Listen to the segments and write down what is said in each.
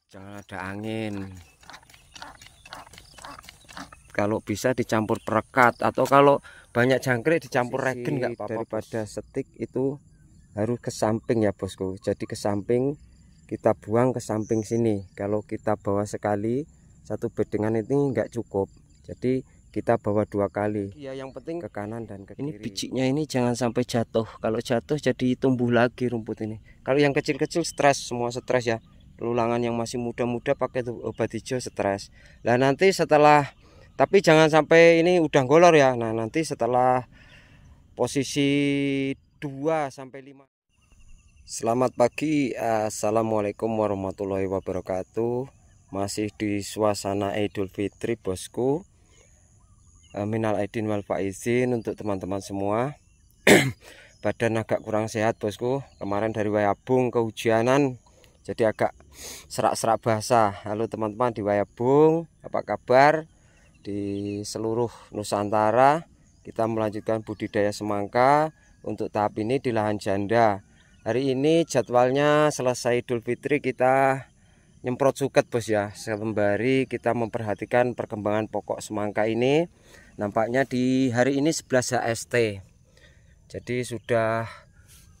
Jangan ada angin. Kalau bisa dicampur perekat, atau kalau banyak jangkrik dicampur regen nggak apa-apa. Daripada setik itu harus ke samping ya bosku. Jadi ke samping, kita buang ke samping sini. Kalau kita bawa sekali, satu bedengan ini nggak cukup. Jadi kita bawa 2 kali. Ya, yang penting ke kanan dan ke kiri. Ini bijinya ini jangan sampai jatuh. Kalau jatuh jadi tumbuh lagi rumput ini. Kalau yang kecil-kecil stres, semua stres ya. Lulangan yang masih muda-muda pakai obat hijau stres. Nah nanti setelah, tapi jangan sampai ini udah golor ya. Nah nanti setelah posisi 2 sampai 5. Selamat pagi, assalamualaikum warahmatullahi wabarakatuh. Masih di suasana Idul Fitri bosku. Minal aidin wal faizin untuk teman-teman semua. Badan agak kurang sehat bosku. Kemarin dari Wayabung kehujanan, jadi agak serak-serak basah. Halo teman-teman di Wayabung, apa kabar? Di seluruh Nusantara kita melanjutkan budidaya semangka. Untuk tahap ini di lahan janda. Hari ini jadwalnya selesai Idul Fitri kita nyemprot suket bos ya. Sembari kita memperhatikan perkembangan pokok semangka ini. Nampaknya di hari ini 11 HST. Jadi sudah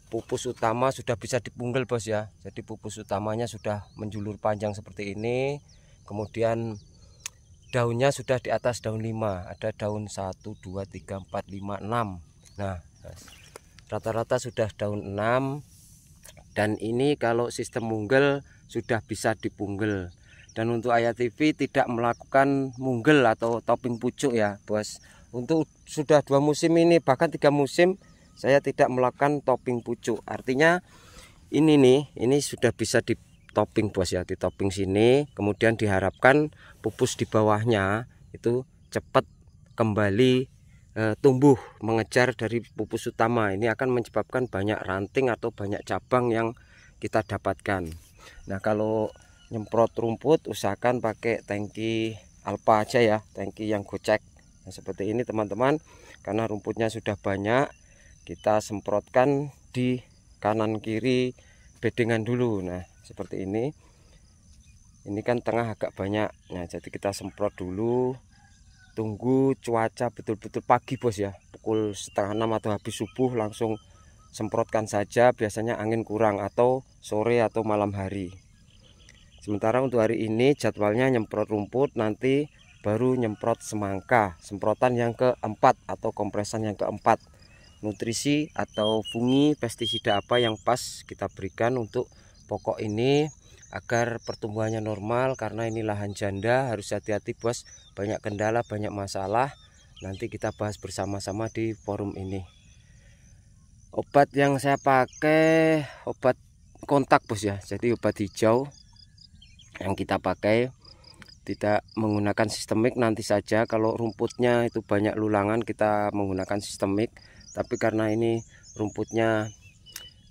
pupus utama sudah bisa dipunggel bos ya. Jadi pupus utamanya sudah menjulur panjang seperti ini. Kemudian daunnya sudah di atas daun 5. Ada daun 1, 2, 3, 4, 5, 6. Nah rata-rata sudah daun 6. Dan ini kalau sistem munggel sudah bisa dipunggel. Dan untuk Ayah TV tidak melakukan munggel atau topping pucuk ya bos. Untuk sudah 2 musim ini, bahkan 3 musim saya tidak melakukan topping pucuk. Artinya ini nih, ini sudah bisa di topping bos ya, di topping sini. Kemudian diharapkan pupus di bawahnya itu cepat kembali tumbuh mengejar dari pupus utama. Ini akan menyebabkan banyak ranting atau banyak cabang yang kita dapatkan. Nah kalau nyemprot rumput usahakan pakai tangki Alpha aja ya, tangki yang gocek. Nah, seperti ini teman-teman, karena rumputnya sudah banyak, kita semprotkan di kanan kiri bedengan dulu. Nah seperti ini kan tengah agak banyak. Nah jadi kita semprot dulu, tunggu cuaca betul-betul pagi bos ya, pukul 5:30 atau habis subuh langsung semprotkan saja. Biasanya angin kurang, atau sore atau malam hari. Sementara untuk hari ini jadwalnya nyemprot rumput, nanti baru nyemprot semangka, semprotan yang keempat atau kompresan yang keempat. Nutrisi atau fungi pestisida apa yang pas kita berikan untuk pokok ini agar pertumbuhannya normal. Karena ini lahan janda, harus hati-hati bos, banyak kendala, banyak masalah. Nanti kita bahas bersama-sama di forum ini. Obat yang saya pakai obat kontak bos ya, jadi obat hijau yang kita pakai, tidak menggunakan sistemik. Nanti saja kalau rumputnya itu banyak lulangan kita menggunakan sistemik, tapi karena ini rumputnya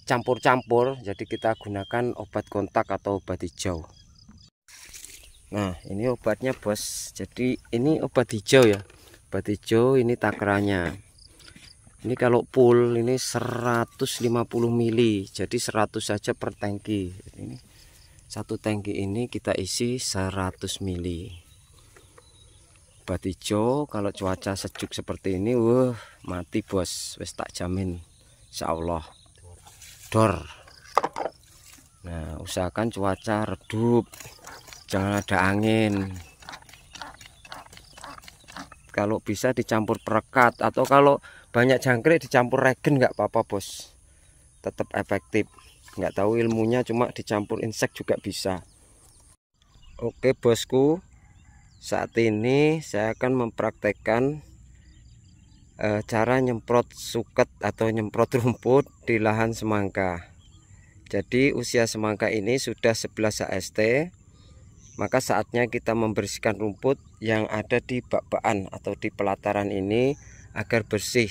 campur-campur, jadi kita gunakan obat kontak atau obat hijau. Nah ini obatnya bos, jadi ini obat hijau ya, obat hijau ini takarannya. Ini kalau full ini 150 mili, jadi 100 saja per tangki. Ini satu tangki ini kita isi 100 mili obat hijau. Kalau cuaca sejuk seperti ini, mati bos, wis tak jamin, insya Allah dor. Nah usahakan cuaca redup, jangan ada angin. Kalau bisa dicampur perekat, atau kalau banyak jangkrik dicampur regen nggak apa-apa bos, tetap efektif. Nggak tahu ilmunya, cuma dicampur insek juga bisa. Oke bosku, saat ini saya akan mempraktekkan cara nyemprot suket atau nyemprot rumput di lahan semangka. Jadi usia semangka ini sudah 11 HST, maka saatnya kita membersihkan rumput yang ada di bak-bakan atau di pelataran ini agar bersih.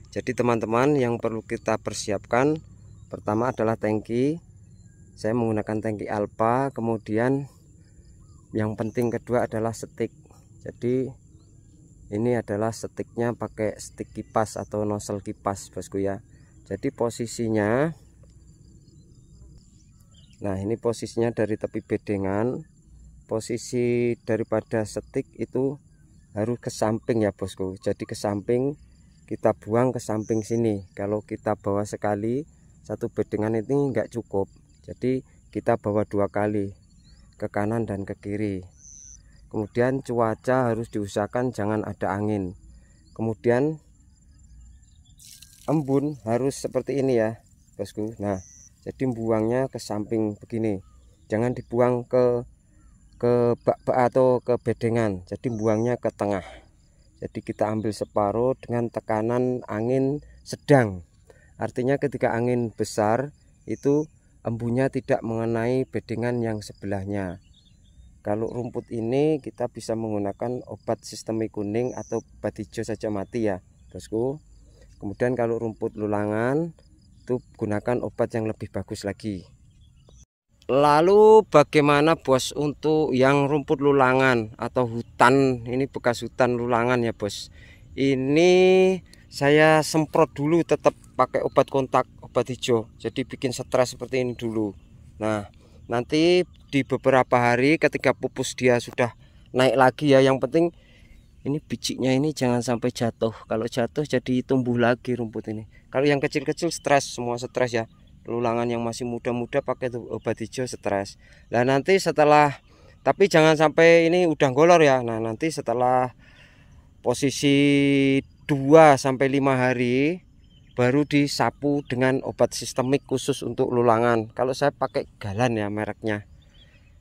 Jadi teman-teman, yang perlu kita persiapkan pertama adalah tangki. Saya menggunakan tangki Alpha. Kemudian yang penting kedua adalah stik. Jadi ini adalah stiknya pakai stik kipas atau nozzle kipas bosku ya. Jadi posisinya Nah, ini posisinya dari tepi bedengan. Posisi daripada setik itu harus ke samping ya bosku. Jadi ke samping, kita buang ke samping sini. Kalau kita bawa sekali, satu bedengan ini enggak cukup. Jadi kita bawa 2 kali, ke kanan dan ke kiri. Kemudian cuaca harus diusahakan jangan ada angin. Kemudian embun harus seperti ini ya bosku. Nah, jadi buangnya ke samping begini, jangan dibuang ke bak-bak atau ke bedengan. Jadi buangnya ke tengah. Jadi kita ambil separuh dengan tekanan angin sedang. Artinya ketika angin besar itu embunnya tidak mengenai bedengan yang sebelahnya. Kalau rumput ini kita bisa menggunakan obat sistemik kuning atau obat hijau saja mati ya bosku. Kemudian kalau rumput lulangan itu gunakan obat yang lebih bagus lagi. Lalu bagaimana bos untuk yang rumput lulangan atau hutan, ini bekas hutan lulangan ya bos. Ini saya semprot dulu, tetap pakai obat kontak, obat hijau. Jadi bikin stres seperti ini dulu. Nah, nanti di beberapa hari ketika pupus dia sudah naik lagi ya. Yang penting ini bijinya ini jangan sampai jatuh. Kalau jatuh jadi tumbuh lagi rumput ini. Kalau yang kecil-kecil stres, semua stres ya. Lulangan yang masih muda-muda pakai obat hijau stres. Nah nanti setelah, tapi jangan sampai ini udah golor ya. Nah nanti setelah posisi 2 sampai 5 hari baru disapu dengan obat sistemik khusus untuk lulangan. Kalau saya pakai Galan ya mereknya,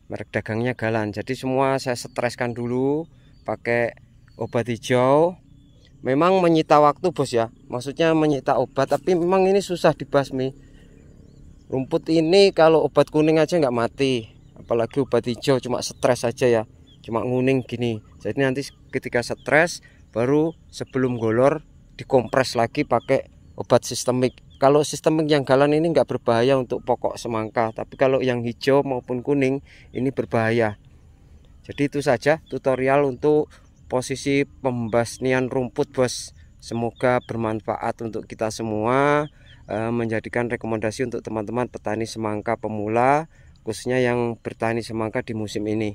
merek dagangnya Galan. Jadi semua saya streskan dulu pakai obat hijau. Memang menyita waktu bos ya, maksudnya menyita obat, tapi memang ini susah dibasmi. Rumput ini kalau obat kuning aja nggak mati, apalagi obat hijau cuma stres saja ya, cuma nguning gini. Jadi nanti ketika stres baru sebelum golor dikompres lagi pakai obat sistemik. Kalau sistemik yang Galan ini nggak berbahaya untuk pokok semangka, tapi kalau yang hijau maupun kuning ini berbahaya. Jadi itu saja tutorial untuk posisi pembasmian rumput bos. Semoga bermanfaat untuk kita semua, menjadikan rekomendasi untuk teman-teman petani semangka pemula, khususnya yang bertani semangka di musim ini.